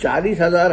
40,000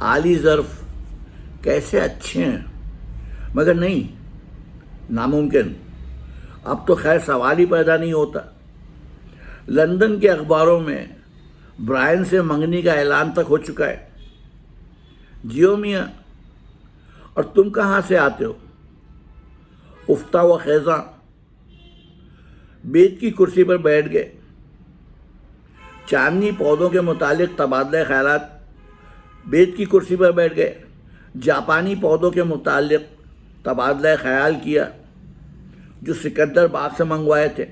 عالی ظرف کیسے اچھے ہیں، مگر نہیں، ناممکن۔ اب تو خیر سوال ہی پیدا نہیں ہوتا۔ لندن کے اخباروں میں برائن سے منگنی کا اعلان تک ہو چکا ہے۔ جیو میاں، اور تم کہاں سے آتے ہو؟ افتہ و خیزاں بیت کی کرسی پر بیٹھ گئے۔ چاندنی پودوں کے متعلق تبادلہ خیالات، بیت کی کرسی پر بیٹھ گئے۔ جاپانی پودوں کے متعلق تبادلہ خیال کیا جو سکندر باغ سے منگوائے تھے۔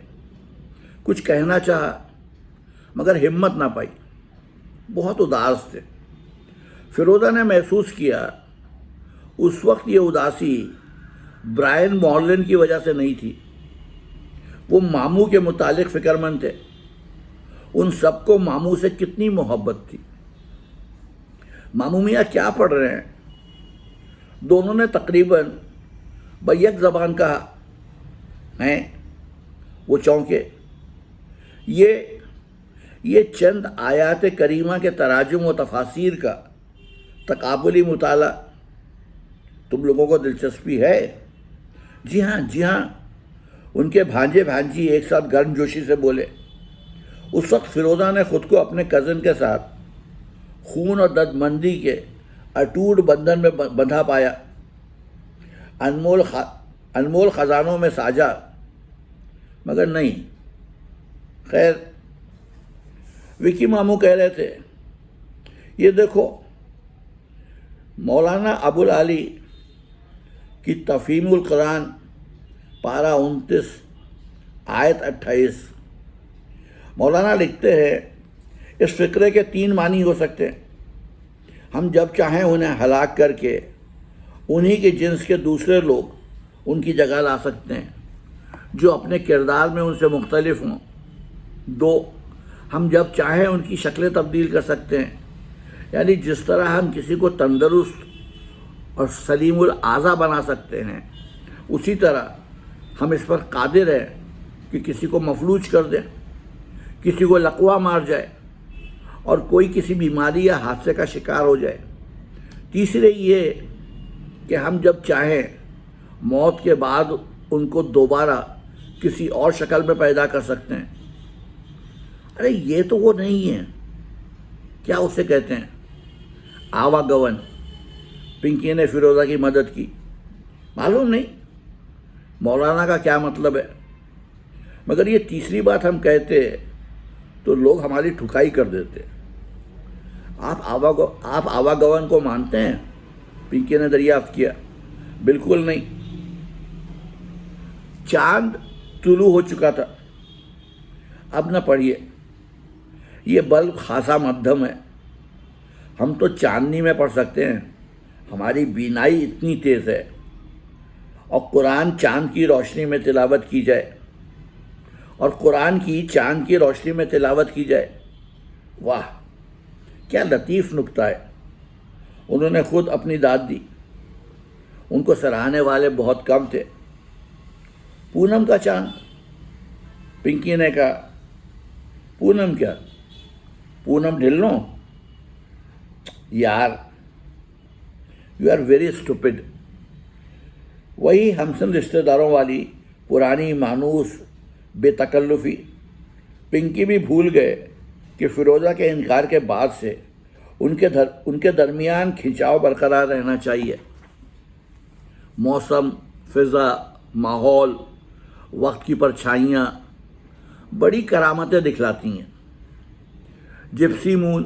کچھ کہنا چاہا مگر ہمت نہ پائی، بہت اداس تھے۔ فیروزہ نے محسوس کیا اس وقت یہ اداسی برائن مارلن کی وجہ سے نہیں تھی۔ وہ ماموں کے متعلق فکر مند تھے۔ ان سب کو ماموں سے کتنی محبت تھی۔ ماموں میاں کیا پڑھ رہے ہیں؟ دونوں نے تقریباً بیک زبان کہا۔ ہیں؟ وہ چونکے۔ یہ چند آیات کریمہ کے تراجم و تفاسیر کا تقابلی مطالعہ تم لوگوں کو دلچسپی ہے؟ جی ہاں جی ہاں، ان کے بھانجے بھانجی ایک ساتھ گرم جوشی سے بولے۔ اس وقت فیروزہ نے خود کو اپنے کزن کے ساتھ خون اور درد مندی کے اٹوٹ بندھن میں بندھا پایا۔ انمول خزانوں میں ساجا، مگر نہیں۔ خیر، وکی ماموں کہہ رہے تھے، یہ دیکھو مولانا ابو العالی کی تفہیم القرآن پارہ 29 آیت 28۔ مولانا لکھتے ہیں، اس فقرے کے 3 معنی ہو سکتے ہیں۔ ہم جب چاہیں انہیں ہلاک کر کے انہی کے جنس کے دوسرے لوگ ان کی جگہ لا سکتے ہیں جو اپنے کردار میں ان سے مختلف ہوں۔ 2، ہم جب چاہیں ان کی شکلیں تبدیل کر سکتے ہیں، یعنی جس طرح ہم کسی کو تندرست اور سلیم الاعضاء بنا سکتے ہیں، اسی طرح ہم اس پر قادر ہیں کہ کسی کو مفلوج کر دیں، کسی کو لقوہ مار جائے اور کوئی کسی بیماری یا حادثے کا شکار ہو جائے۔ تیسرے یہ کہ ہم جب چاہیں موت کے بعد ان کو دوبارہ کسی اور شکل میں پیدا کر سکتے ہیں۔ ارے یہ تو وہ نہیں ہے، کیا اسے کہتے ہیں؟ آوا گون۔ پنکی نے فیروزہ کی مدد کی۔ معلوم نہیں مولانا کا کیا مطلب ہے، مگر یہ تیسری بات ہم کہتے تو لوگ ہماری ٹھکائی کر دیتے۔ آپ آوا گون کو مانتے ہیں؟ پنکی نے دریافت کیا۔ بالکل نہیں۔ چاند طلوع ہو چکا تھا۔ اب نہ پڑھیے، یہ بلب خاصا مدھم ہے۔ ہم تو چاندنی میں پڑھ سکتے ہیں، ہماری بینائی اتنی تیز ہے۔ اور قرآن چاند کی روشنی میں تلاوت کی جائے، اور قرآن کی چاند کی روشنی میں تلاوت کی جائے، واہ کیا لطیف نکتہ ہے۔ انہوں نے خود اپنی داد دی۔ ان کو سراہنے والے بہت کم تھے۔ پونم کا چاند؟ پنکی نے کہا۔ پونم کیا؟ پونم ڈھلنو؟ یار یو آر ویری اسٹوپڈ۔ وہی ہمسن رشتہ داروں والی پرانی مانوس بے تکلفی۔ پنکی بھی بھول گئے کہ فیروزہ کے انکار کے بعد سے ان کے درمیان کھنچاؤ برقرار رہنا چاہیے۔ موسم، فضا، ماحول، وقت کی پرچھائیاں بڑی کرامتیں دکھلاتی ہیں۔ جپسی مون۔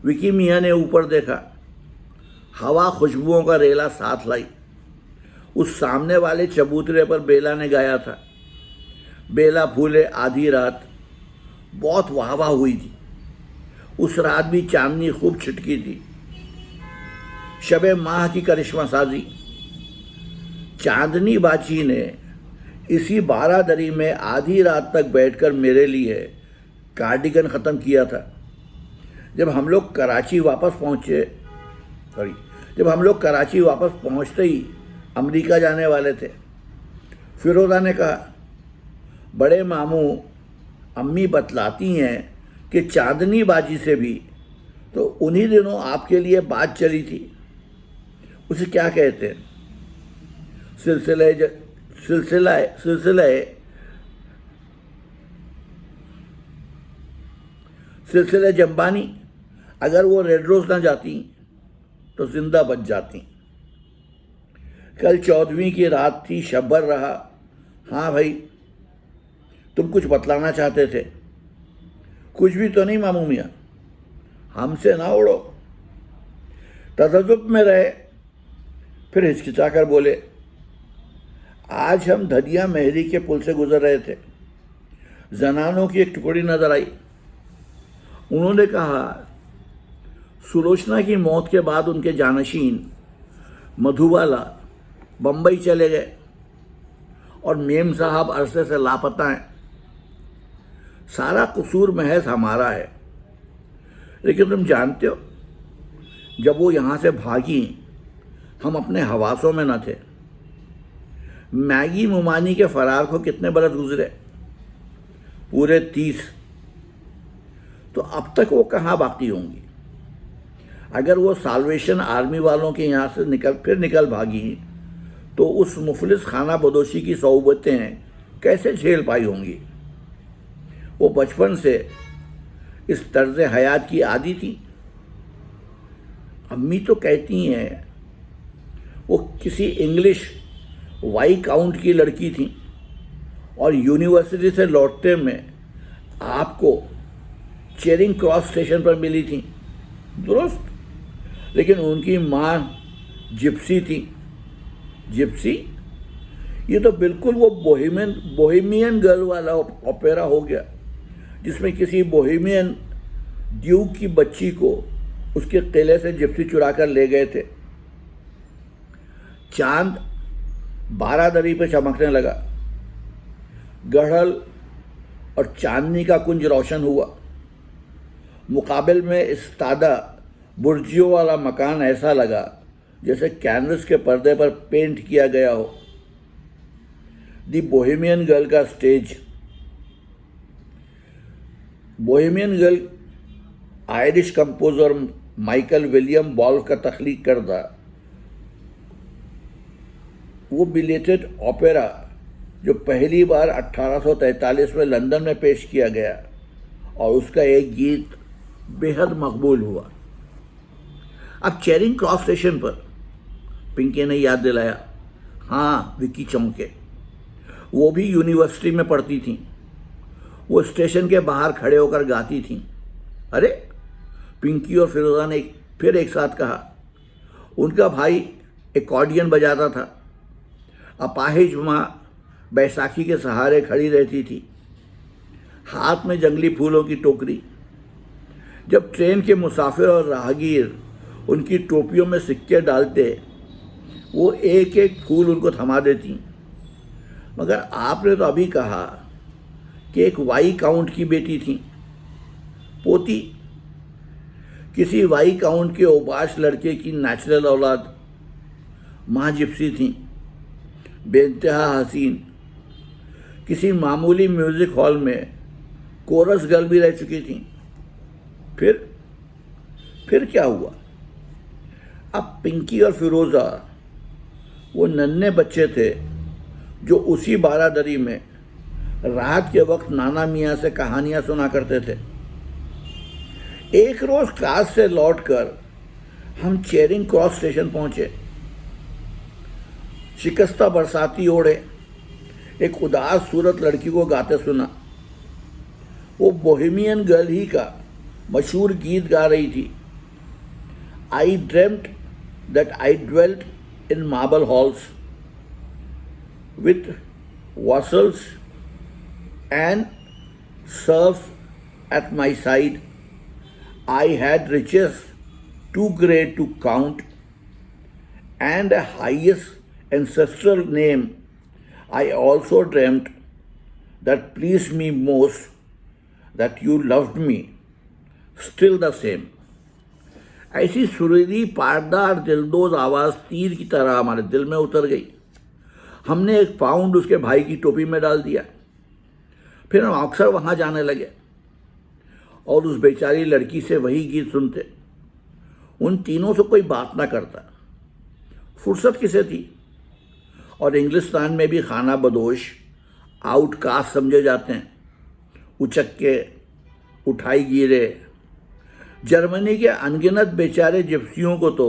وکی میاں نے اوپر دیکھا۔ ہوا خوشبوؤں کا ریلا ساتھ لائی۔ اس سامنے والے چبوترے پر بیلا نے گایا تھا، بیلا پھولے آدھی رات، بہت واہ واہ ہوئی تھی۔ اس رات بھی چاندنی خوب چھٹکی تھی۔ شب ماہ کی کرشمہ سازی۔ چاندنی باچی نے اسی 12 دری میں آدھی رات تک بیٹھ کر میرے لیے کارڈیگن ختم کیا تھا۔ جب ہم لوگ کراچی واپس پہنچتے ہی امریکہ جانے والے تھے۔ فیروزہ نے کہا، بڑے ماموں امی بتلاتی ہیں کہ چاندنی باجی سے بھی تو انہی دنوں آپ کے لیے بات چلی تھی، اسے کیا کہتے ہیں، سلسلہ جمبانی. اگر وہ ریڈ روز نہ جاتی تو زندہ بچ جاتی. کل 14ویں کی رات تھی، شب بھر رہا. ہاں بھائی، تم کچھ بتلانا چاہتے تھے. کچھ بھی تو نہیں ماموں میاں، ہم سے نہ اڑو. تذبذب میں رہے، پھر ہچکچا کر بولے، آج ہم دھدیا مہری کے پل سے گزر رہے تھے، زنانوں کی ایک ٹکڑی نظر آئی. انہوں نے کہا سلوچنا کی موت کے بعد ان کے جانشین مدھوبالا بمبئی چلے گئے اور میم صاحب عرصے سے لاپتہ ہیں. سارا قصور محض ہمارا ہے. لیکن تم جانتے ہو، جب وہ یہاں سے بھاگی ہم اپنے حواسوں میں نہ تھے. میگی مومانی کے فرار کو کتنے برس گزرے؟ پورے 30. تو اب تک وہ کہاں باقی ہوں گی؟ اگر وہ سالویشن آرمی والوں کے یہاں سے نکل بھاگی تو اس مفلس خانہ بدوشی کی صعوبتیں کیسے جھیل پائی ہوں گی؟ وہ بچپن سے اس طرز حیات کی عادی تھی. امی تو کہتی ہیں وہ کسی انگلش وائی کاؤنٹ کی لڑکی تھیں اور یونیورسٹی سے لوٹتے میں آپ کو چیرنگ کراس اسٹیشن پر ملی تھیں. درست، لیکن ان کی ماں جپسی تھی. جپسی؟ یہ تو بالکل وہ بوہیمین گرل والا اوپیرا ہو گیا جس میں کسی بوہیمین ڈیوک کی بچی کو اس کے قلعے سے جپسی چرا کر لے گئے تھے. چاند 12 دری پہ چمکنے لگا. گڑھل اور چاندنی کا کنج روشن ہوا. مقابل میں استادہ برجیوں والا مکان ایسا لگا جیسے کینوس کے پردے پر پینٹ کیا گیا ہو. دی بوہیمین گرل کا stage. Bohemian Girl Irish composer Michael William بالف کا تخلیق کردہ وہ بیلیٹڈ اوپیرا جو پہلی بار 1843 میں لندن میں پیش کیا گیا اور اس کا ایک گیت بے حد مقبول ہوا. اب چیرنگ کراس اسٹیشن پر پنکی نے یاد دلایا. ہاں، وکی چونکے، وہ بھی یونیورسٹی میں پڑھتی تھیں. وہ اسٹیشن کے باہر کھڑے ہو کر گاتی تھیں. ارے، پنکی اور فیروزہ نے پھر ایک ساتھ کہا. ان کا بھائی ایکارڈین بجاتا تھا. اپاہج ماں بیساکھی کے سہارے کھڑی رہتی تھی، ہاتھ میں جنگلی پھولوں کی ٹوکری. جب ٹرین کے مسافر اور راہگیر ان کی ٹوپیوں میں سکے ڈالتے، وہ ایک ایک پھول ان کو تھما دیتی. مگر آپ نے تو ابھی کہا کہ ایک وائی کاؤنٹ کی بیٹی تھی. پوتی کسی وائی کاؤنٹ کے اوباش لڑکے کی نیچرل اولاد. ماں جپسی تھیں، بے انتہا حسین. کسی معمولی میوزک ہال میں کورس گرل بھی رہ چکی تھیں. پھر کیا ہوا؟ اب پنکی اور فیروزہ وہ ننھے بچے تھے جو اسی 12 دری میں رات کے وقت نانا میاں سے کہانیاں سنا کرتے تھے. ایک روز کلاس سے لوٹ کر ہم چیرنگ کراس اسٹیشن پہنچے. شکستہ برساتی اوڑھے ایک اداس صورت لڑکی کو گاتے سنا. وہ بوہیمین گرل ہی کا مشہور گیت گا رہی تھی. I dreamt that I dwelt in marble halls with vassals and serfs at my side. I had riches too great to count and a highest ancestral name. I also dreamt that pleased me most that you loved me still the same. ایسی سریلی پاردار دلدوز آواز تیر کی طرح ہمارے دل میں اتر گئی. ہم نے 1 پاؤنڈ اس کے بھائی کی ٹوپی میں ڈال دیا. پھر ہم اکثر وہاں جانے لگے اور اس بیچاری لڑکی سے وہی گیت سنتے. ان تینوں سے کوئی بات نہ کرتا، فرصت کسے تھی؟ اور انگلستان میں بھی خانہ بدوش آؤٹ کاسٹ سمجھے جاتے ہیں، اچکے، اٹھائی گیرے۔ جرمنی کے انگنت بیچارے جپسیوں کو تو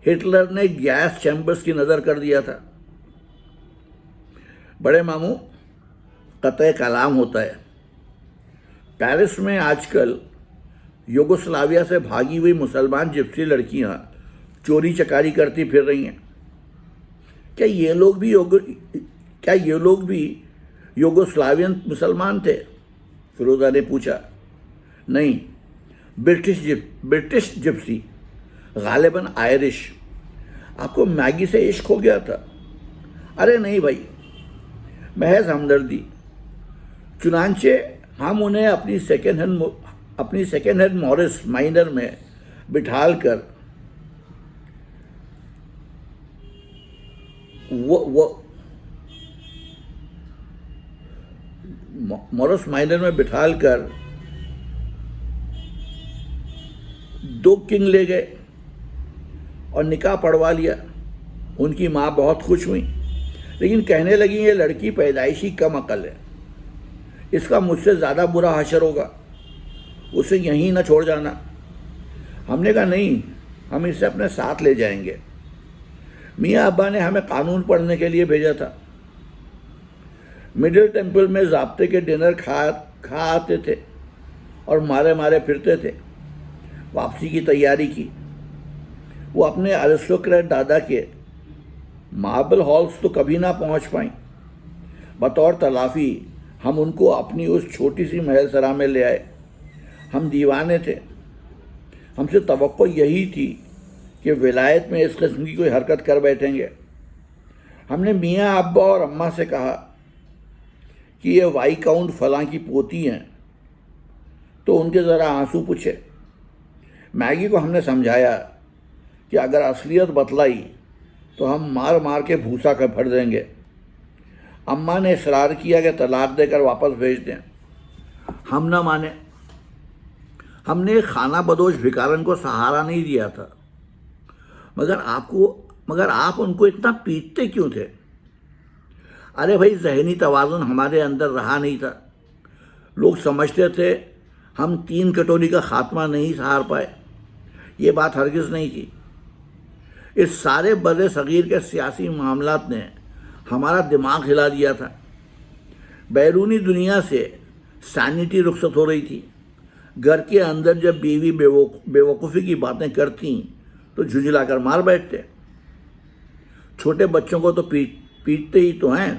ہٹلر نے گیس چیمبرز کی نظر کر دیا تھا۔ بڑے ماموں، قطع کلام ہوتا ہے، پیرس میں آج کل یوگوسلاویا سے بھاگی ہوئی مسلمان جپسی لڑکیاں چوری چکاری کرتی پھر رہی ہیں۔ کیا یہ لوگ بھی یوگوسلاوین مسلمان تھے؟ فیروزہ نے پوچھا۔ نہیں، برٹش جپسی، غالباً آئرش۔ آپ کو میگی سے عشق ہو گیا تھا؟ ارے نہیں بھائی، محض ہمدردی۔ چنانچہ ہم انہیں اپنی سیکنڈ ہینڈ مورس مائنر میں بٹھال کر دو کنگ لے گئے اور نکاح پڑھوا لیا۔ ان کی ماں بہت خوش ہوئی، لیکن کہنے لگی یہ لڑکی پیدائشی کم عقل ہے، اس کا مجھ سے زیادہ برا حشر ہوگا، اسے یہیں نہ چھوڑ جانا۔ ہم نے کہا نہیں، ہم اسے اپنے ساتھ لے جائیں گے۔ میاں ابا نے ہمیں قانون پڑھنے کے لیے بھیجا تھا۔ مڈل ٹیمپل میں ضابطے کے ڈنر کھا آتے تھے اور مارے پھرتے تھے۔ واپسی کی تیاری کی۔ وہ اپنے ارسٹوکریٹ دادا کے ماربل ہالز تو کبھی نہ پہنچ پائیں۔ بطور تلافی ہم ان کو اپنی اس چھوٹی سی محل سرا میں لے آئے۔ ہم دیوانے تھے، ہم سے توقع یہی تھی کہ ولایت میں اس قسم کی کوئی حرکت کر بیٹھیں گے۔ ہم نے میاں ابا اور اماں سے کہا کہ یہ وائی کاؤنٹ فلاں کی پوتی ہیں، تو ان کے ذرا آنسو پوچھے۔ میگی کو ہم نے سمجھایا کہ اگر اصلیت بتلائی تو ہم مار کے بھوسا کر بھر دیں گے۔ اماں نے اصرار کیا کہ طلاق دے کر واپس بھیج دیں۔ ہم نہ مانے۔ ہم نے خانہ بدوش بھکارن کو سہارا نہیں دیا تھا۔ مگر آپ ان کو اتنا پیٹتے کیوں تھے؟ ارے بھائی، ذہنی توازن ہمارے اندر رہا نہیں تھا۔ لوگ سمجھتے تھے ہم 3 کٹوری کا خاتمہ نہیں سہار پائے۔ یہ بات ہرگز نہیں تھی۔ اس سارے بر صغیر کے سیاسی معاملات نے ہمارا دماغ ہلا دیا تھا۔ بیرونی دنیا سے سینٹی رخصت ہو رہی تھی۔ گھر کے اندر جب بیوی بے وقوفی کی باتیں کرتی تو جھجلا کر مار بیٹھتے۔ چھوٹے بچوں کو تو پیٹتے ہی تو ہیں۔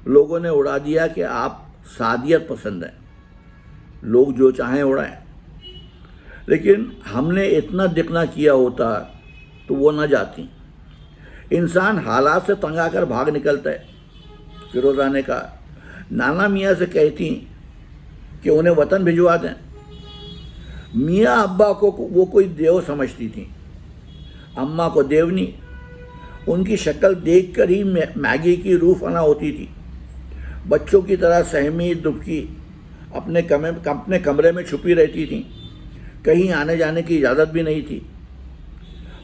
لوگوں نے اڑا دیا کہ آپ سادیت پسند ہیں، لوگ جو چاہیں اڑائیں۔ لیکن ہم نے اتنا دکنا کیا ہوتا تو وہ نہ جاتی۔ انسان حالات سے تنگ آ کر بھاگ نکلتا ہے۔ فیروزہ نے کہا، نانا میاں سے کہتی کہ انہیں وطن بھجوا دیں۔ میاں ابا کو وہ کوئی دیو سمجھتی تھیں، اماں کو دیونی۔ ان کی شکل دیکھ کر ہی میگی کی روح فنا ہوتی تھی۔ بچوں کی طرح سہمی دبکی اپنے کمرے میں چھپی رہتی تھیں، کہیں آنے جانے کی اجازت بھی نہیں تھی،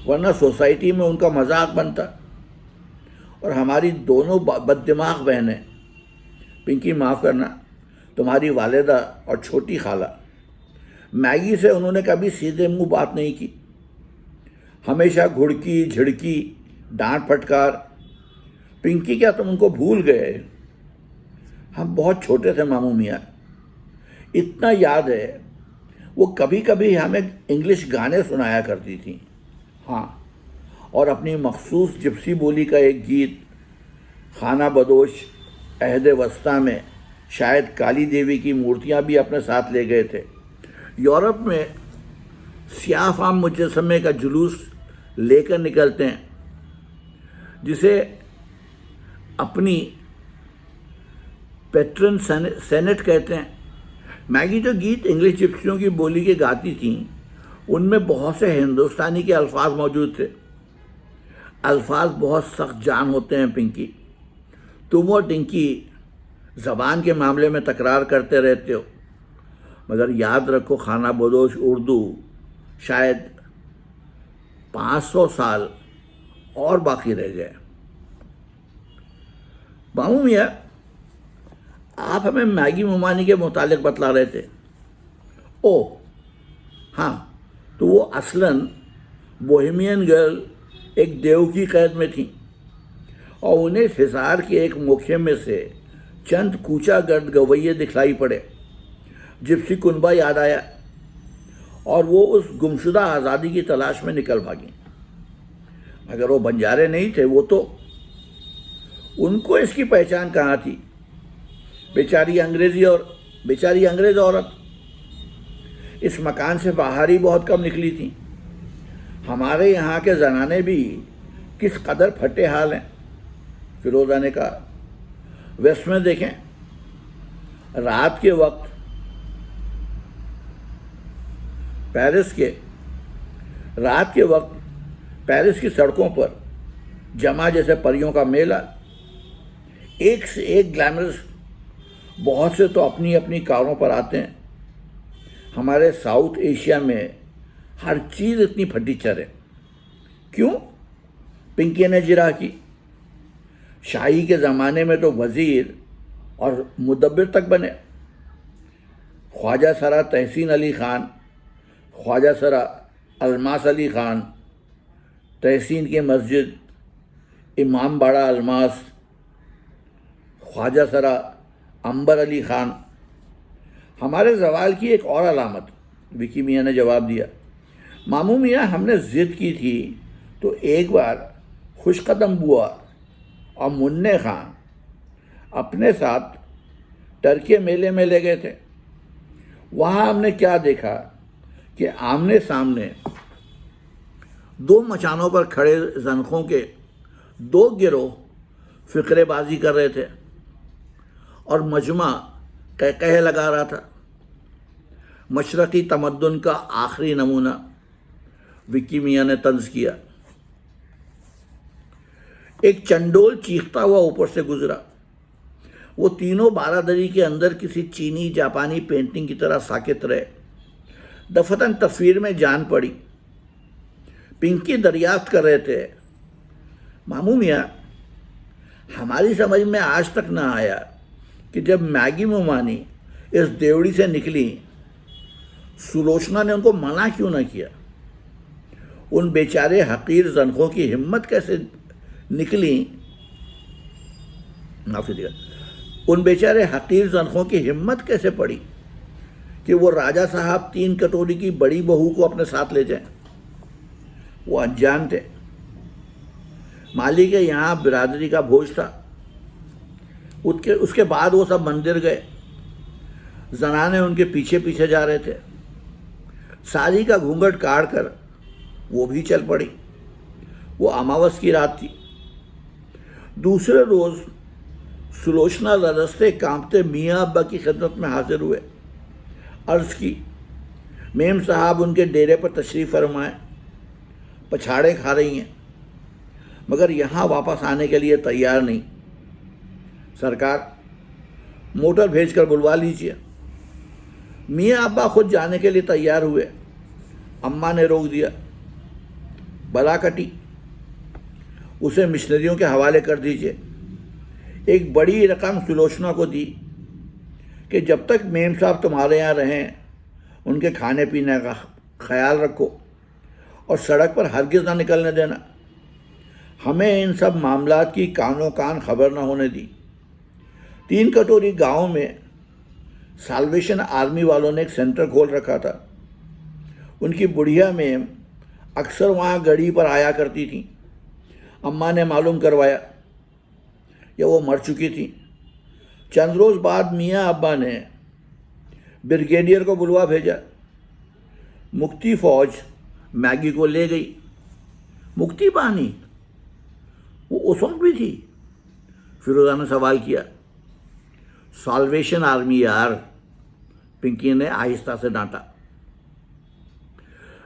ورنہ سوسائٹی میں ان کا مذاق بنتا۔ اور ہماری دونوں بد دماغ بہنیں، پنکی معاف کرنا، تمہاری والدہ اور چھوٹی خالہ، میگی سے انہوں نے کبھی سیدھے منہ بات نہیں کی، ہمیشہ گھڑکی جھڑکی، ڈانٹ پھٹکار۔ پنکی، کیا تم ان کو بھول گئے؟ ہم بہت چھوٹے تھے ماموں میاں، اتنا یاد ہے وہ کبھی کبھی ہمیں انگلش گانے سنایا کرتی تھیں۔ ہاں، اور اپنی مخصوص جپسی بولی کا ایک گیت، خانہ بدوش عہد وسطیٰ میں شاید کالی دیوی کی مورتیاں بھی اپنے ساتھ لے گئے تھے۔ یورپ میں سیاہ فام مجسمے کا جلوس لے کر نکلتے ہیں، جسے اپنی پیٹرن سینٹ کہتے ہیں۔ میگی جو گیت انگلش جپسیوں کی بولی کے گاتی تھیں، ان میں بہت سے ہندوستانی کے الفاظ موجود تھے۔ الفاظ بہت سخت جان ہوتے ہیں پنکی، تم اور ٹنکی زبان کے معاملے میں تکرار کرتے رہتے ہو، مگر یاد رکھو خانہ بدوش اردو شاید 500 سال اور باقی رہ گئے۔ ماموں میاں، آپ ہمیں میگی مومانی کے متعلق بتلا رہے تھے۔ او ہاں، تو وہ اصلاً بوہیمین گرل ایک دیو کی قید میں تھیں، اور انہیں حصار کے ایک موقع میں سے چند کوچا گرد گویے دکھلائی پڑے۔ جپسی کنبہ یاد آیا اور وہ اس گمشدہ آزادی کی تلاش میں نکل بھاگیں۔ اگر وہ بنجارے نہیں تھے وہ تو ان کو اس کی پہچان کہاں تھی؟ بیچاری انگریز عورت اس مکان سے باہر ہی بہت کم نکلی تھی۔ ہمارے یہاں کے زنانے بھی کس قدر پھٹے حال ہیں۔ فیروزہ نے کہا، ویسٹ میں دیکھیں، رات کے وقت پیرس کی سڑکوں پر جمع جیسے پریوں کا میلہ، ایک سے ایک گلیمرس، بہت سے تو اپنی اپنی کاروں پر آتے ہیں۔ ہمارے ساؤتھ ایشیا میں ہر چیز اتنی پھٹی چر ہے۔ کیوں؟ پنکی نے جرا کی۔ شاہی کے زمانے میں تو وزیر اور مدبر تک بنے۔ خواجہ سرا تحسین علی خان، خواجہ سرا الماس علی خان، تحسین کی مسجد، امام باڑہ الماس، خواجہ سرا عنبر علی خان۔ ہمارے زوال کی ایک اور علامت، وکی میاں نے جواب دیا۔ ماموں میاں، ہم نے ضد کی تھی تو ایک بار خوش قدم بوا اور منع خان اپنے ساتھ ٹرکے میلے میں لے گئے تھے۔ وہاں ہم نے کیا دیکھا کہ آمنے سامنے دو مچانوں پر کھڑے زنخوں کے دو گروہ فقرے بازی کر رہے تھے اور مجمع قہقہے لگا رہا تھا۔ مشرقی تمدن کا آخری نمونہ، وکی میاں نے طنز کیا۔ ایک چنڈول چیختا ہوا اوپر سے گزرا۔ وہ تینوں بارادری کے اندر کسی چینی جاپانی پینٹنگ کی طرح ساکت رہے۔ دفتن تصویر میں جان پڑی۔ پنکی دریافت کر رہے تھے، ماموں میاں، ہماری سمجھ میں آج تک نہ آیا کہ جب میگی مومانی اس دیوڑی سے نکلی، سلوچنا نے ان کو منع کیوں نہ کیا؟ ان بیچارے حقیر زنخوں کی ہمت کیسے نکلی؟ ان بیچارے حقیر زنخوں کی ہمت کیسے پڑی کہ وہ راجہ صاحب 3 کٹوری کی بڑی بہو کو اپنے ساتھ لے جائیں؟ وہ انجان تھے۔ مالی کے یہاں برادری کا بھوج تھا۔ اس کے بعد وہ سب مندر گئے۔ زنانے ان کے پیچھے پیچھے جا رہے تھے۔ ساری کا گھونگھٹ کاٹ کر وہ بھی چل پڑی۔ وہ اماوس کی رات تھی۔ دوسرے روز سلوچنا لرزتے کانپتے میاں ابا کی خدمت میں حاضر ہوئے۔ عرض کی، میم صاحب ان کے ڈیرے پر تشریف فرمائیں، پچھاڑے کھا رہی ہیں، مگر یہاں واپس آنے کے لیے تیار نہیں۔ سرکار، موٹر بھیج کر بلوا لیجیے۔ میاں ابا خود جانے کے لیے تیار ہوئے۔ اماں نے روک دیا۔ بلا کٹی، اسے مشنریوں کے حوالے کر دیجیے۔ ایک بڑی رقم سلوچنا کو دی کہ جب تک میم صاحب تمہارے یہاں رہیں ان کے کھانے پینے کا خیال رکھو اور سڑک پر ہرگز نہ نکلنے دینا۔ ہمیں ان سب معاملات کی کانوں کان خبر نہ ہونے دی۔ 3 کٹوری گاؤں میں سالویشن آرمی والوں نے ایک سینٹر کھول رکھا تھا۔ ان کی بڑھیا میم اکثر وہاں گڑی پر آیا کرتی تھیں۔ اماں نے معلوم کروایا یا وہ مر چکی تھی۔ چند روز بعد میاں ابا نے بریگیڈیئر کو بلوا بھیجا۔ مکتی فوج میگی کو لے گئی۔ مکتی بانی وہ اس وقت بھی تھی؟ فیروزہ نے سوال کیا۔ سالویشن آرمی یار، پنکی نے آہستہ سے ڈانٹا۔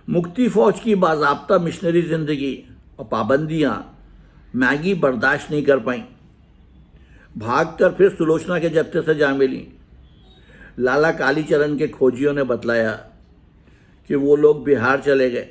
مکتی فوج کی باضابطہ مشنری زندگی اور پابندیاں میگی برداشت نہیں کر پائیں۔ بھاگ کر پھر سلوچنا کے جتھے سے جا ملی۔ لالا کالی چرن کے کھوجیوں نے بتلایا کہ وہ لوگ بہار چلے گئے۔